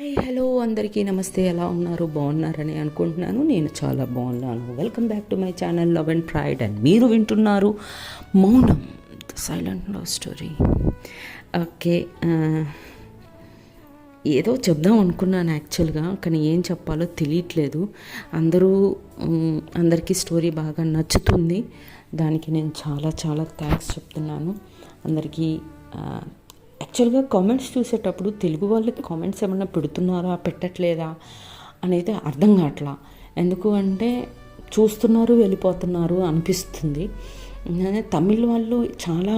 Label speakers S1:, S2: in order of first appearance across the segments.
S1: Hi hello అందరికీ నమస్తే. ఎలా ఉన్నారు? బాగున్నారని అనుకుంటున్నాను. నేను చాలా బాగున్నాను. Welcome back to my channel love and pride. And మీరు వింటున్నారు మౌనం the silent love story. Okay, ఏదో చెప్దాం అనుకున్నాను యాక్చువల్గా, కానీ ఏం చెప్పాలో తెలియట్లేదు. అందరికీ స్టోరీ బాగా నచ్చుతుంది. దానికి నేను చాలా చాలా థ్యాంక్స్ చెప్తున్నాను అందరికీ. యాక్చువల్గా కామెంట్స్ చూసేటప్పుడు తెలుగు వాళ్ళకి కామెంట్స్ ఏమన్నా పెడుతున్నారా పెట్టట్లేదా అనేది అర్థం కావట్లా. ఎందుకు అంటే చూస్తున్నారు వెళ్ళిపోతున్నారు అనిపిస్తుంది. తమిళ్ వాళ్ళు చాలా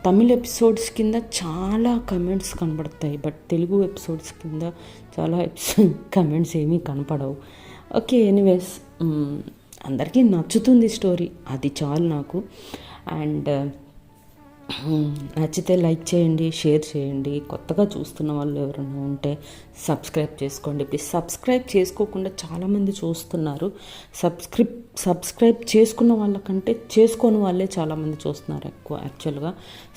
S1: తమిళ్ ఎపిసోడ్స్ కింద చాలా కమెంట్స్ కనబడతాయి, బట్ తెలుగు ఎపిసోడ్స్ కింద చాలా కమెంట్స్ ఏమీ కనపడవు. ఓకే, ఎనీవేస్ అందరికీ నచ్చుతుంది స్టోరీ, అది చాలు నాకు. అండ్ నచ్చితే లైక్ చేయండి, షేర్ చేయండి. కొత్తగా చూస్తున్న వాళ్ళు ఎవరైనా ఉంటే సబ్స్క్రైబ్ చేసుకోండి ప్లీజ్. సబ్స్క్రైబ్ చేసుకోకుండా చాలామంది చూస్తున్నారు. సబ్స్క్రైబ్ చేసుకున్న వాళ్ళకంటే చేసుకోని వాళ్ళే చాలామంది చూస్తున్నారు ఎక్కువ యాక్చువల్గా.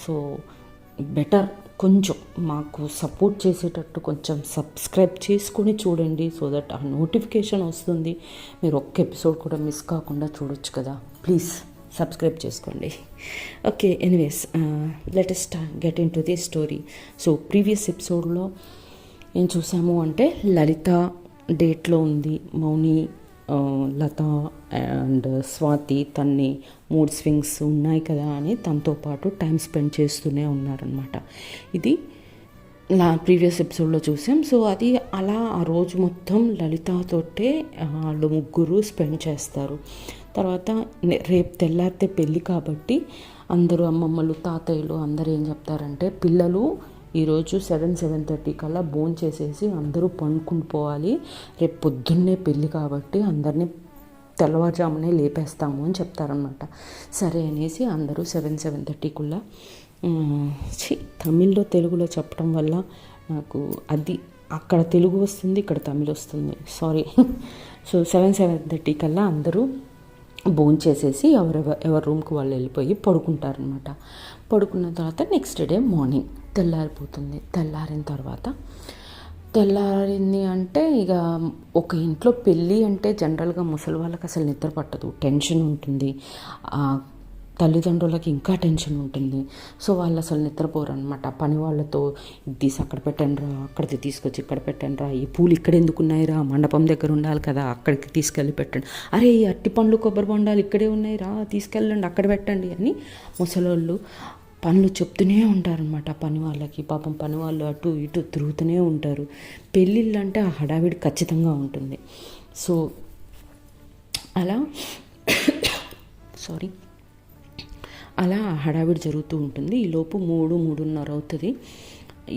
S1: సో బెటర్ కొంచెం మాకు సపోర్ట్ చేసేటట్టు కొంచెం సబ్స్క్రైబ్ చేసుకొని చూడండి, సో దట్ ఆ నోటిఫికేషన్ వస్తుంది. మీరు ఒక్క ఎపిసోడ్ కూడా మిస్ కాకుండా చూడొచ్చు కదా. ప్లీజ్ సబ్స్క్రైబ్ చేసుకోండి. Okay, anyways let us get in to the story. So previous ఎపిసోడ్లో ఏం చూసాము అంటే లలిత డేట్లో ఉంది. మౌని, లత అండ్ స్వాతి తన్ని మూడ్ స్వింగ్స్ ఉన్నాయి కదా అని తనతో పాటు టైం స్పెండ్ చేస్తూనే ఉన్నారనమాట. ఇది ప్రీవియస్ ఎపిసోడ్లో చూసాం. సో అది అలా ఆ రోజు మొత్తం లలితతోటే వాళ్ళు ముగ్గురు స్పెండ్ చేస్తారు. తర్వాత రేపు తెల్లారితే పెళ్ళి కాబట్టి అందరూ అమ్మమ్మలు తాతయ్యలు అందరూ ఏం చెప్తారంటే, పిల్లలు ఈరోజు 7:30 కల్లా భోజనం చేసేసి అందరూ పండుకుని పోవాలి, రేపు పొద్దున్నే పెళ్ళి కాబట్టి అందరినీ తెల్లవారుజామునే లేపేస్తాము అని చెప్తారనమాట. సరే అనేసి అందరూ 7:30 తమిళ్లో తెలుగులో చెప్పడం వల్ల నాకు అది అక్కడ తెలుగు వస్తుంది, ఇక్కడ తమిళ్ వస్తుంది, సారీ. సో 7:30 కల్లా అందరూ భోంచేసేసి ఎవరి రూమ్కి వాళ్ళు వెళ్ళిపోయి పడుకుంటారనమాట. పడుకున్న తర్వాత నెక్స్ట్ డే మార్నింగ్ తెల్లారిపోతుంది. తెల్లారింది అంటే ఇక ఒక ఇంట్లో పెళ్ళి అంటే జనరల్గా ముసలి వాళ్ళకి అసలు నిద్ర పట్టదు, టెన్షన్ ఉంటుంది. తల్లిదండ్రులకి ఇంకా టెన్షన్ ఉంటుంది. సో వాళ్ళు అసలు నిద్రపోరు అనమాట. పని వాళ్ళతో ఇది తీసి అక్కడ పెట్టండిరా, అక్కడికి తీసుకొచ్చి ఇక్కడ పెట్టండిరా, ఈ పూలు ఇక్కడ ఎందుకు ఉన్నాయిరా, మండపం దగ్గర ఉండాలి కదా అక్కడికి తీసుకెళ్ళి పెట్టండి, అరే ఈ అట్టి పండ్లు కొబ్బరి బొండాలు ఇక్కడే ఉన్నాయిరా తీసుకెళ్ళండి అక్కడ పెట్టండి అని ముసలోళ్ళు పనులు చెప్తూనే ఉంటారనమాట పని వాళ్ళకి. పాపం పని వాళ్ళు అటు ఇటు తిరుగుతూనే ఉంటారు. పెళ్ళిళ్ళు అంటే ఆ హడావిడి ఖచ్చితంగా ఉంటుంది. సో అలా అలా హడావిడి జరుగుతూ ఉంటుంది. ఈలోపు 3:30 అవుతుంది.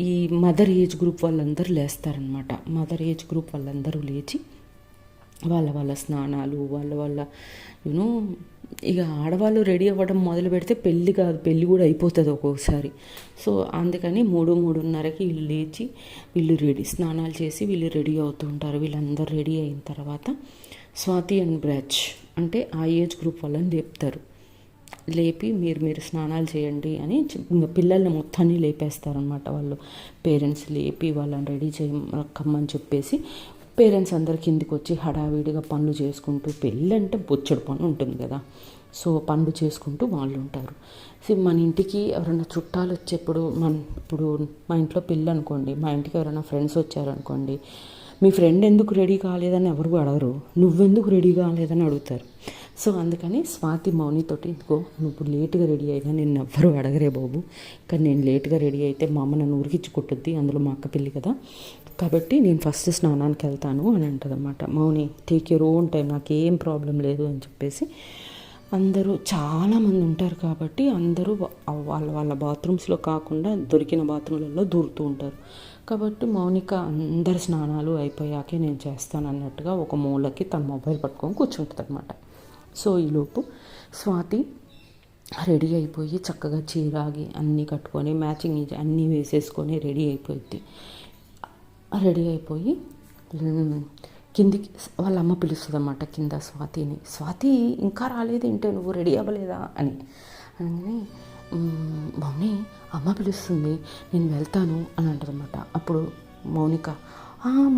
S1: ఈ మదర్ ఏజ్ గ్రూప్ వాళ్ళందరూ లేస్తారనమాట. మదర్ ఏజ్ గ్రూప్ వాళ్ళందరూ లేచి వాళ్ళ స్నానాలు వాళ్ళ ఇక ఆడవాళ్ళు రెడీ అవ్వడం మొదలు పెడితే పెళ్ళి కాదు, పెళ్ళి కూడా అయిపోతుంది ఒక్కొక్కసారి. సో అందుకని 3:30కి వీళ్ళు లేచి స్నానాలు చేసి వీళ్ళు రెడీ అవుతూ ఉంటారు. వీళ్ళందరూ రెడీ అయిన తర్వాత స్వాతి అండ్ బ్రాచ్ అంటే ఆ ఏజ్ గ్రూప్ వాళ్ళని లేపుతారు. లేపి మీరు స్నానాలు చేయండి అని పిల్లల్ని మొత్తాన్ని లేపేస్తారనమాట. వాళ్ళు పేరెంట్స్ లేపి వాళ్ళని రెడీ కమ్మని చెప్పేసి పేరెంట్స్ అందరు కిందికి వచ్చి హడావిడిగా పనులు చేసుకుంటూ, పెళ్ళి అంటే బొచ్చడు పని ఉంటుంది కదా, సో పనులు చేసుకుంటూ వాళ్ళు ఉంటారు. సో మన ఇంటికి ఎవరైనా చుట్టాలు వచ్చేప్పుడు ఇప్పుడు మా ఇంట్లో పెళ్ళి అనుకోండి, మా ఇంటికి ఎవరైనా ఫ్రెండ్స్ వచ్చారనుకోండి, మీ ఫ్రెండ్ ఎందుకు రెడీ కాలేదని ఎవరు అడగరు, నువ్వెందుకు రెడీ కాలేదని అడుగుతారు. సో అందుకని స్వాతి మౌనితోటి, ఇదిగో నువ్వు లేటుగా రెడీ అయినా నిన్ను ఎవ్వరూ అడగరే బాబు, కానీ నేను లేటుగా రెడీ అయితే మా అమ్మ నన్ను ఊరికిచ్చి కొట్టుద్ది, అందులో మా అక్క పెళ్ళి కదా, కాబట్టి నేను ఫస్ట్ స్నానానికి వెళ్తాను అని అంటదన్నమాట. మౌని టేక్ యూర్ ఓన్ టైం, నాకేం ప్రాబ్లం లేదు అని చెప్పేసి అందరూ చాలామంది ఉంటారు కాబట్టి అందరూ వాళ్ళ బాత్రూమ్స్లో కాకుండా దొరికిన బాత్రూమ్లలో దూరుతూ ఉంటారు. కాబట్టి మౌనిక అందరి స్నానాలు అయిపోయాకే నేను చేస్తాను అన్నట్టుగా ఒక మూలకి తన మొబైల్ పట్టుకొని కూర్చుంటుంది అనమాట. సో ఈలోపు స్వాతి రెడీ అయిపోయి చక్కగా చీరాగి అన్నీ కట్టుకొని మ్యాచింగ్ అన్నీ వేసేసుకొని రెడీ అయిపోయి కిందికి వాళ్ళ అమ్మ పిలుస్తుంది అన్నమాట కింద స్వాతిని. స్వాతి ఇంకా రాలేదేంటే, నువ్వు రెడీ అవ్వలేదా అని. మమ్మీ అమ్మ పిలుస్తుంది నేను వెళ్తాను అని అంటారన్నమాట. అప్పుడు మౌనిక.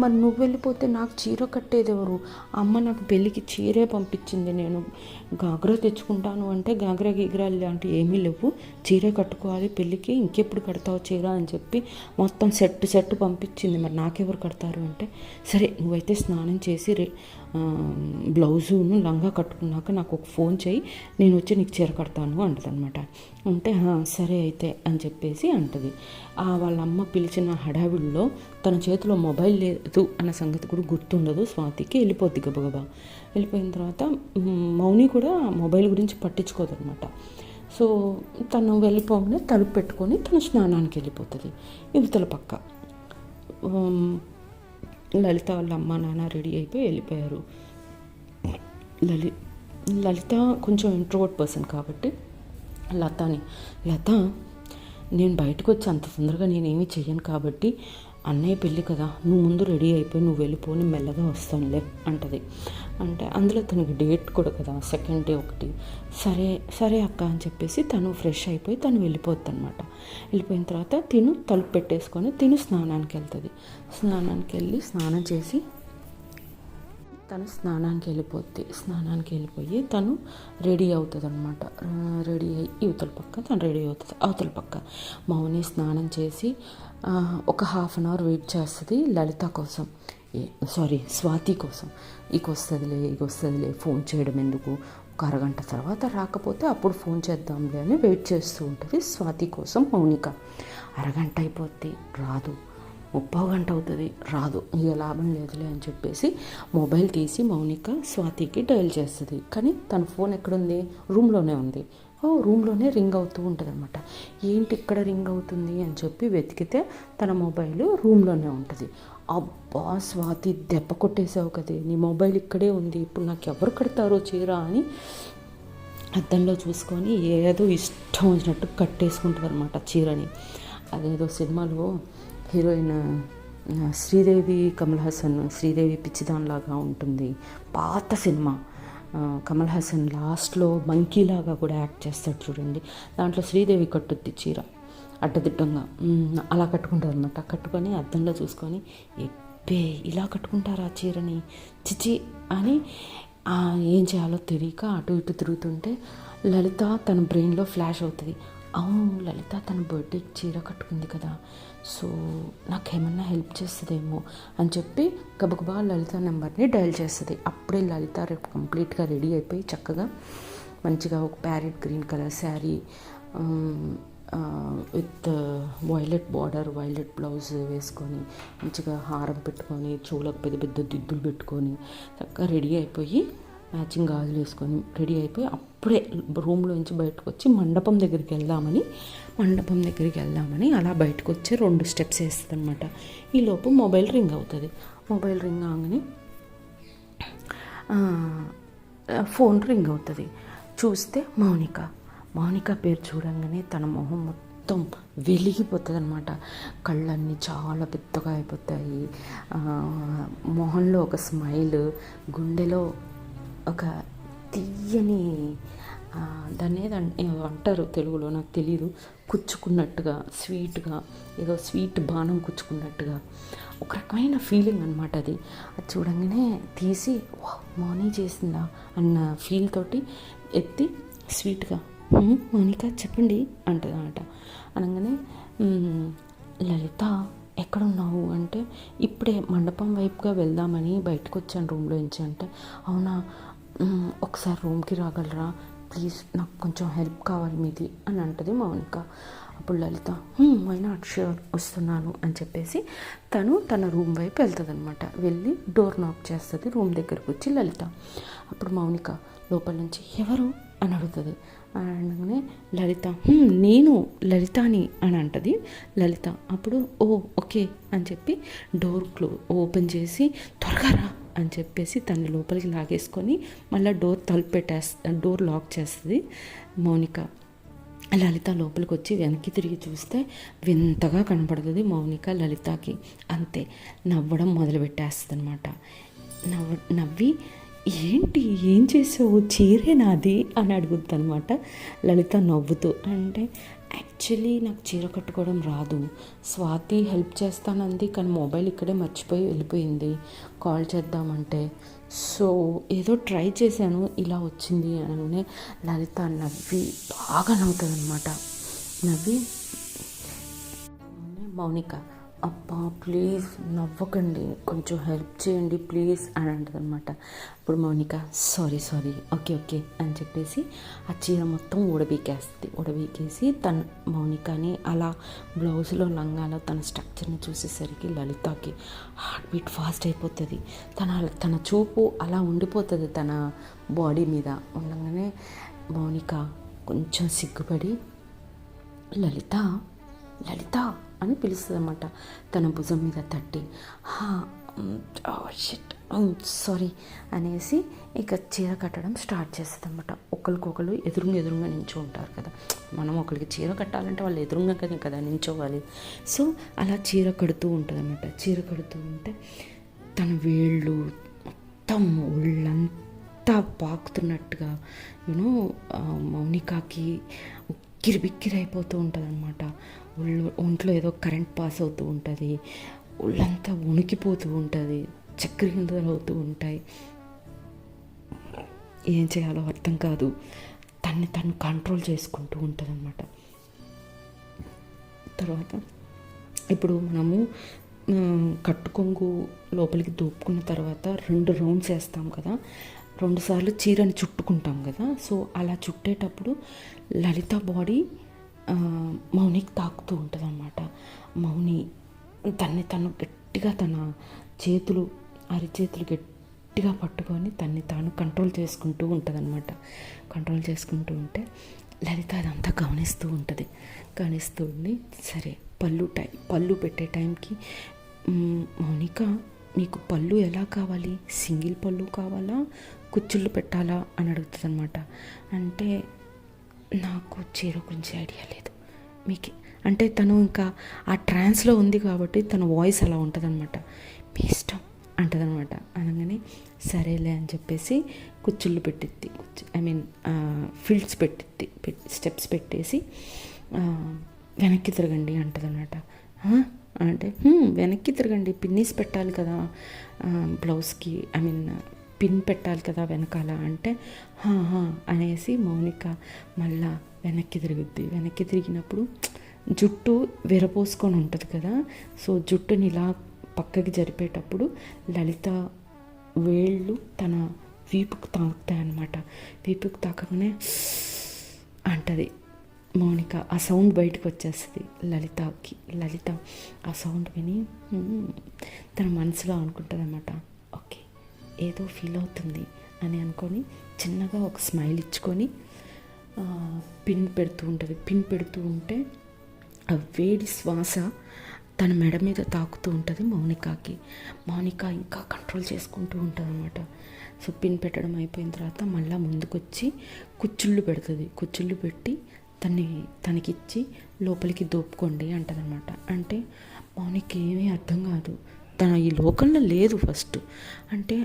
S1: మరి నువ్వు వెళ్ళిపోతే నాకు చీర కట్టేది ఎవరు? అమ్మ నాకు పెళ్ళికి చీరే పంపించింది, నేను గాగ్రా తెచ్చుకుంటాను అంటే గాగ్రా గిగ్రా లాంటివి ఏమీ లేవు, చీరే కట్టుకోవాలి పెళ్ళికి, ఇంకెప్పుడు కడతావు చీర అని చెప్పి మొత్తం సెట్ పంపించింది, మరి నాకెవరు కడతారు అంటే, సరే నువ్వైతే స్నానం చేసి బ్లౌజును లంగా కట్టుకున్నాక నాకు ఒక ఫోన్ చేయి, నేను వచ్చి నీకు చీర కడతాను అంటదనమాట. అంటే సరే అయితే అని చెప్పేసి అంటది. వాళ్ళ అమ్మ పిలిచిన హడావిడిలో తన చేతిలో మొబైల్ లేదు అన్న సంగతి కూడా గుర్తుండదు స్వాతికి. వెళ్ళిపోద్ది గబగబా. వెళ్ళిపోయిన తర్వాత మౌని కూడా మొబైల్ గురించి పట్టించుకోదనమాట. సో తను వెళ్ళిపోగానే తలుపు పెట్టుకొని తను స్నానానికి వెళ్ళిపోతుంది. ఇవతల పక్క లలిత వాళ్ళ అమ్మ నాన్న రెడీ అయిపోయి వెళ్ళిపోయారు. లలిత కొంచెం ఇంట్రోవర్ట్ పర్సన్ కాబట్టి లత నేను బయటకు వచ్చి అంత తొందరగా నేనేమీ చెయ్యను కాబట్టి అన్నయ్య పెళ్ళి కదా, నువ్వు ముందు రెడీ అయిపోయి నువ్వు వెళ్ళిపోని మెల్లగా వస్తానులే అంటది. అంటే అందులో తనకి డేట్ కూడా కదా, సెకండ్ డే ఒకటి. సరే అక్క అని చెప్పేసి తను ఫ్రెష్ అయిపోయి తను వెళ్ళిపోద్ది అనమాట. వెళ్ళిపోయిన తర్వాత తలుపు పెట్టేసుకొని స్నానానికి వెళ్తుంది. స్నానానికి వెళ్ళి స్నానం చేసి తను స్నానానికి వెళ్ళిపోయి తను రెడీ అవుతుంది అనమాట. రెడీ అయ్యి ఇవతల పక్క తను రెడీ అవుతుంది. అవతల పక్క మౌని స్నానం చేసి ఒక 1/2 అవర్ వెయిట్ చేస్తుంది లలిత కోసం, స్వాతి కోసం. ఇక వస్తుందిలే ఫోన్ చేయడం ఎందుకు, ఒక అరగంట తర్వాత రాకపోతే అప్పుడు ఫోన్ చేద్దాంలే అని వెయిట్ చేస్తూ ఉంటుంది స్వాతి కోసం మౌనిక. అరగంట అయిపోద్ది, రాదు. 30 గంట అవుతుంది, రాదు. ఇక లాభం లేదులే అని చెప్పేసి మొబైల్ తీసి మౌనిక స్వాతికి డయల్ చేస్తుంది. కానీ తన ఫోన్ ఎక్కడుంది? రూమ్లోనే ఉంది. రూమ్లోనే రింగ్ అవుతూ ఉంటుంది అనమాట. ఏంటి ఇక్కడ రింగ్ అవుతుంది అని చెప్పి వెతికితే తన మొబైల్ రూమ్లోనే ఉంటుంది. అబ్బా స్వాతి, దెబ్బ కొట్టేసావు కదే, నీ మొబైల్ ఇక్కడే ఉంది, ఇప్పుడు నాకు ఎవరు కడతారో చీర అని అద్దంలో చూసుకొని ఏదో ఇష్టం వచ్చినట్టు కట్టేసుకుంటుంది అనమాట చీరని. అదేదో సినిమాలో హీరోయిన్ శ్రీదేవి కమల్ హాసన్, శ్రీదేవి పిచ్చిదాన్లాగా ఉంటుంది, పాత సినిమా. కమల్ హాసన్ లాస్ట్లో మంకీలాగా కూడా యాక్ట్ చేస్తాడు చూడండి, దాంట్లో శ్రీదేవి కట్టుద్ది చీర అడ్డదిడ్డంగా, అలా కట్టుకుంటారు అనమాట. కట్టుకొని అద్దంలో చూసుకొని ఇలా కట్టుకుంటారా చీరని, చిచి అని ఏం చేయాలో తెలియక అటు ఇటు తిరుగుతుంటే లలిత తన బ్రెయిన్లో ఫ్లాష్ అవుతుంది. అవును, లలిత తన బర్త్డేకి చీర కట్టుకుంది కదా, సో నాకేమన్నా హెల్ప్ చేస్తుందేమో అని చెప్పి గబగబా లలిత నెంబర్ని డయల్ చేస్తుంది. అప్పుడే లలిత కంప్లీట్గా రెడీ అయిపోయి చక్కగా మంచిగా ఒక parrot green colour sari with violet border, violet blouse వేసుకొని మంచిగా హారం పెట్టుకొని చెవులకు పెద్ద పెద్ద దిద్దులు పెట్టుకొని చక్కగా రెడీ అయిపోయి మ్యాచింగ్ గాజులు వేసుకొని రెడీ అయిపోయి అప్పుడే రూమ్లోంచి బయటకు వచ్చి మండపం దగ్గరికి వెళ్దామని అలా బయటకు వచ్చి 2 స్టెప్స్ వేస్తుంది అనమాట. ఈలోపు మొబైల్ రింగ్ అవుతుంది. మొబైల్ రింగ్ అవగానే ఫోన్ రింగ్ అవుతుంది. చూస్తే మౌనిక పేరు చూడంగానే తన మొహం మొత్తం వెలిగిపోతుంది అనమాట. కళ్ళన్నీ చాలా పెద్దగా అయిపోతాయి, మొహంలో ఒక స్మైల్, గుండెలో ఒక తీయని దాన్ని అంటారు తెలుగులో నాకు తెలియదు, కుచ్చుకున్నట్టుగా స్వీట్గా, ఏదో స్వీట్ బాణం కుచ్చుకున్నట్టుగా ఒక రకమైన ఫీలింగ్ అనమాట. అది చూడంగానే తీసి మౌని చేసిందా అన్న ఫీల్ తోటి ఎత్తి స్వీట్గా మౌనిక చెప్పండి అంటదన్నమాట. అనగానే లలిత ఎక్కడున్నావు అంటే, ఇప్పుడే మండపం వైపుగా వెళ్దామని బయటకు వచ్చాను రూమ్లోంచి అంటే, అవునా ఒకసారి రూమ్కి రాగలరా ప్లీజ్, నాకు కొంచెం హెల్ప్ కావాలి మీది అని అంటది మౌనిక. అప్పుడు లలిత వై నాట్ ష్యూర్, వస్తున్నాను అని చెప్పేసి తన రూమ్ వైపు వెళ్తుంది అనమాట. వెళ్ళి డోర్ నాక్ చేస్తుంది. రూమ్ దగ్గరకు వచ్చి లలిత. అప్పుడు మౌనిక లోపల నుంచి ఎవరు అని అడుగుతుంది. అనగానే లలిత నేను లలితాని అని అంటది లలిత. అప్పుడు ఓకే అని చెప్పి డోర్ ఓపెన్ చేసి త్వరగా రా అని చెప్పేసి తన లోపలికి లాగేసుకొని మళ్ళీ డోర్ లాక్ చేస్తుంది మౌనిక. లలిత లోపలికి వచ్చి వెనక్కి తిరిగి చూస్తే వింతగా కనపడుతుంది మౌనిక లలితకి. అంతే, నవ్వడం మొదలుపెట్టేస్తుంది అనమాట. నవ్వి ఏంటి ఏం చేసావు, చీరే నాది అని అడుగుద్ది అనమాట లలిత నవ్వుతూ. అంటే యాక్చువల్లీ నాకు చీర కట్టుకోవడం రాదు. స్వాతి హెల్ప్ చేస్తానంది, కానీ మొబైల్ ఇక్కడే మర్చిపోయి వెళ్ళిపోయింది కాల్ చేద్దామంటే. సో ఏదో ట్రై చేశాను, ఇలా వచ్చింది అనగానే లలిత నవ్వి బాగా నవ్వుతుంది అనమాట. నవ్వి మౌనిక, అబ్బా ప్లీజ్ నవ్వకండి, కొంచెం హెల్ప్ చేయండి ప్లీజ్ అని అంటుంది అనమాట. అప్పుడు మౌనిక సారీ ఓకే అని చెప్పేసి ఆ చీర మొత్తం ఉడబీకేసి తన మౌనికని అలా బ్లౌజ్లో లంగాలో తన స్ట్రక్చర్ని చూసేసరికి లలితకి హార్ట్ బీట్ ఫాస్ట్ అయిపోతుంది. తన చూపు అలా ఉండిపోతుంది తన బాడీ మీద. ఉండగానే మౌనిక కొంచెం సిగ్గుపడి లలిత అని పిలుస్తుంది అన్నమాట. తన భుజం మీద తట్టి షిట్ సారీ అనేసి ఇక చీర కట్టడం స్టార్ట్ చేస్తుంది అన్నమాట. ఒకరికొకరు ఎదురుగా నించో ఉంటారు కదా, మనం ఒకరికి చీర కట్టాలంటే వాళ్ళు ఎదురుగా కదా నించోవాలి. సో అలా చీర కడుతూ ఉంటుంది అన్నమాట. చీర కడుతూ ఉంటే తన వేళ్ళు మొత్తం ఒళ్ళంతా పాకుతున్నట్టుగా మౌనికాకి ఉక్కిరి అయిపోతూ ఉంటుంది అనమాట. ఒంట్లో ఏదో కరెంట్ పాస్ అవుతూ ఉంటుంది, ఒళ్ళంతా వణికిపోతూ ఉంటుంది, చక్రీంద్రాలు అవుతూ ఉంటాయి. ఏం చేయాలో అర్థం కాదు. తను కంట్రోల్ చేసుకుంటూ ఉంటుంది అనమాట. తర్వాత ఇప్పుడు మనము కట్టుకొంగు లోపలికి దూపుకున్న తర్వాత 2 రౌండ్స్ వేస్తాం కదా, 2 సార్లు చీరని చుట్టుకుంటాం కదా. సో అలా చుట్టేటప్పుడు లలిత బాడీ మౌనికి తాకుతూ ఉంటుంది అన్నమాట. మౌని తను గట్టిగా తన అరిచేతులు గట్టిగా పట్టుకొని తాను కంట్రోల్ చేసుకుంటూ ఉంటుంది అనమాట. కంట్రోల్ చేసుకుంటూ ఉంటే లలిత అదంతా గమనిస్తూ ఉండి సరే పళ్ళు పెట్టే టైంకి మౌనిక మీకు పళ్ళు ఎలా కావాలి, సింగిల్ పళ్ళు కావాలా, కుచ్చుళ్ళు పెట్టాలా అని అడుగుతుంది అనమాట. అంటే నాకు చీర గురించి ఐడియా లేదు మీకు, అంటే తను ఇంకా ఆ ట్రాన్స్లో ఉంది కాబట్టి తన వాయిస్ అలా ఉంటుంది అనమాట. మీ ఇష్టం అంటదనమాట. అనగానే సరేలే అని చెప్పేసి కుచ్చుళ్ళు పెట్టిద్ది, ఫిల్డ్స్ స్టెప్స్ పెట్టేసి వెనక్కి తిరగండి అంటదనమాట. అంటే వెనక్కి తిరగండి, పిన్నీస్ పెట్టాలి కదా బ్లౌజ్కి, పిన్ పెట్టాలి కదా వెనకాల అంటే అనేసి మౌనిక మళ్ళా వెనక్కి తిరిగినప్పుడు జుట్టు విరపోసుకొని ఉంటుంది కదా. సో జుట్టుని ఇలా పక్కకి జరిపేటప్పుడు లలిత వేళ్ళు తన వీపుకు తాకుతాయి అన్నమాట. వీపుకు తాకగానే అంటది మౌనిక. ఆ సౌండ్ బయటకు వచ్చేస్తుంది లలిత ఆ సౌండ్ విని తన మనసులో అనుకుంటుంది అన్నమాట, ఓకే ఏదో ఫీల్ అవుతుంది అని అనుకొని చిన్నగా ఒక స్మైల్ ఇచ్చుకొని పిన్ పెడుతూ ఉంటే ఆ వేడి శ్వాస తన మెడ మీద తాకుతూ ఉంటుంది మౌనిక ఇంకా కంట్రోల్ చేసుకుంటూ ఉంటుంది అన్నమాట. సో పిన్ పెట్టడం అయిపోయిన తర్వాత మళ్ళీ ముందుకొచ్చి కుచ్చుళ్ళు పెట్టి తనకిచ్చి లోపలికి దోపుకోండి అంటదనమాట. అంటే మౌనికి ఏమీ అర్థం కాదు, తన ఈ లోకంలో లేదు ఫస్ట్ అంటే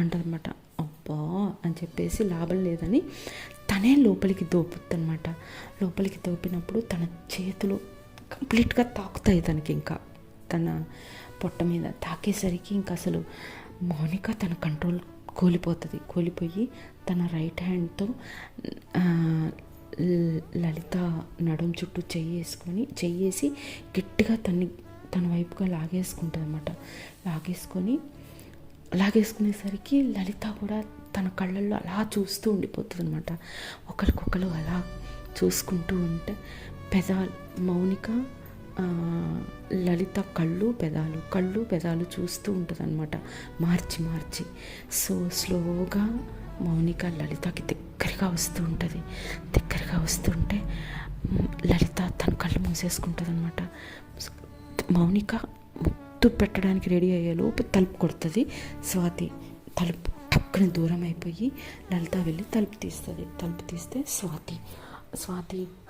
S1: అంటదనమాట. అబ్బా అని చెప్పేసి లాభం లేదని తనే లోపలికి దోపుద్దనమాట. లోపలికి దోపినప్పుడు తన చేతులు కంప్లీట్గా తాకుతాయి తనకి, ఇంకా తన పొట్ట మీద తాకేసరికి ఇంకా అసలు మౌనిక తన కంట్రోల్ కోల్పోయి తన రైట్ హ్యాండ్తో లలిత నడుం చుట్టూ చెయ్యేసి గట్టిగా తన వైపుగా లాగేసుకుంటుంది అన్నమాట. లాగేసుకునేసరికి లలిత కూడా తన కళ్ళల్లో అలా చూస్తూ ఉండిపోతుంది అనమాట. ఒకరికొకరు అలా చూసుకుంటూ ఉంటే మౌనిక లలిత కళ్ళు పెదాలు చూస్తూ ఉంటుంది అనమాట, మార్చి. సో స్లోగా మౌనిక లలితకి దగ్గరగా వస్తుంటే లలిత తన కళ్ళు మూసేసుకుంటుంది అనమాట. మౌనిక ముద్దు పెట్టడానికి రెడీ అయ్యేలోపు తలుపు కొడుతుంది స్వాతి. తలుపు టక్కుని దూరం అయిపోయి లలిత వెళ్ళి తలుపు తీస్తే స్వాతి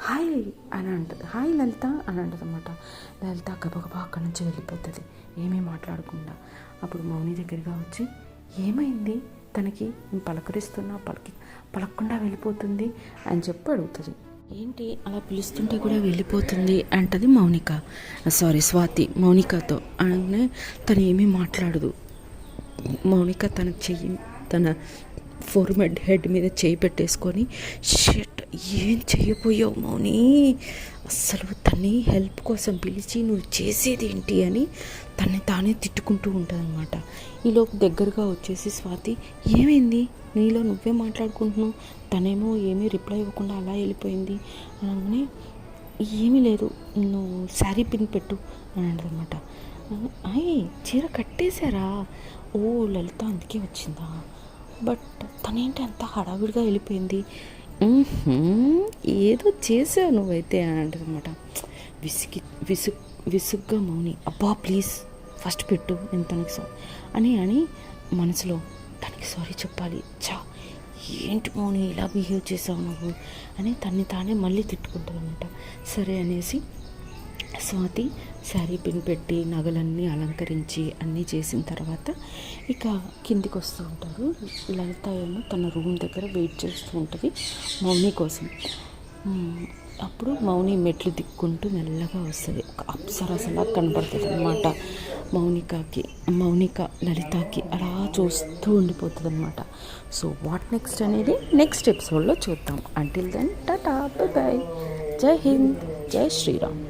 S1: హాయ్ అని అంటుంది, హాయ్ లలిత అని అంటుంది అన్నమాట. లలిత గబగబా అక్కడి నుంచి వెళ్ళిపోతుంది ఏమీ మాట్లాడకుండా. అప్పుడు మౌని దగ్గరగా వచ్చి ఏమైంది తనకి, పలకరిస్తున్నా పలకకుండా వెళ్ళిపోతుంది అని చెప్పి అడుగుతుంది. ఏంటి అలా పిలుస్తుంటే కూడా వెళ్ళిపోతుంది అంటది మౌనిక, స్వాతి మౌనికతో. అనగానే తను ఏమీ మాట్లాడదు. మౌనిక తన ఫోర్మెడ్ హెడ్ మీద చేయి పెట్టేసుకొని, షట్ ఏం చెయ్యపోయావు మౌని, అస్సలు తన్ని హెల్ప్ కోసం పిలిచి నువ్వు చేసేది ఏంటి అని తన్ని తానే తిట్టుకుంటూ ఉంటుంది అనమాట. ఈలోపు దగ్గరగా వచ్చేసి స్వాతి, ఏమైంది నీలో నువ్వే మాట్లాడుకుంటున్నావు, తనేమో ఏమీ రిప్లై ఇవ్వకుండా అలా వెళ్ళిపోయింది అనగానే, ఏమీ లేదు నువ్వు శారీ పిన్ పెట్టు అని అంటదన్నమాట. అయ్యి చీర కట్టేశారా, ఓ లలిత అందుకే వచ్చిందా, బట్ తనేంటి అంత హడావిడిగా వెళ్ళిపోయింది, ఏదో చేసావు నువ్వైతే అని అంటదన్నమాట. విసుగ్గా మౌని, అబ్బా ప్లీజ్ ఫస్ట్ పెట్టు నేను తనకి అని మనసులో తనకి సారీ చెప్పాలి. ఏంటి మౌని ఇలా బిహేవ్ చేసావు నువ్వు అని తన్ని తానే మళ్ళీ తిట్టుకుంటుంది అనమాట. సరే అనేసి స్వాతి శారీ పిన్ పెట్టి నగలన్నీ అలంకరించి అన్నీ చేసిన తర్వాత ఇక కిందికి వస్తూ ఉంటారు. లలిత ఏమో తన రూమ్ దగ్గర వెయిట్ చేస్తూ ఉంటుంది మౌని కోసం. అప్పుడు మౌని మెట్లు దిక్కుంటూ మెల్లగా వస్తుంది. ఒక అప్సరసలా కనపడుతుంది అన్నమాట మౌనిక లలితకి అలా చూస్తూ ఉండిపోతుంది అనమాట. సో వాట్ నెక్స్ట్ అనేది నెక్స్ట్ ఎపిసోడ్లో చూద్దాం. Until then tata bye bye. జై హింద్, జై శ్రీరామ్.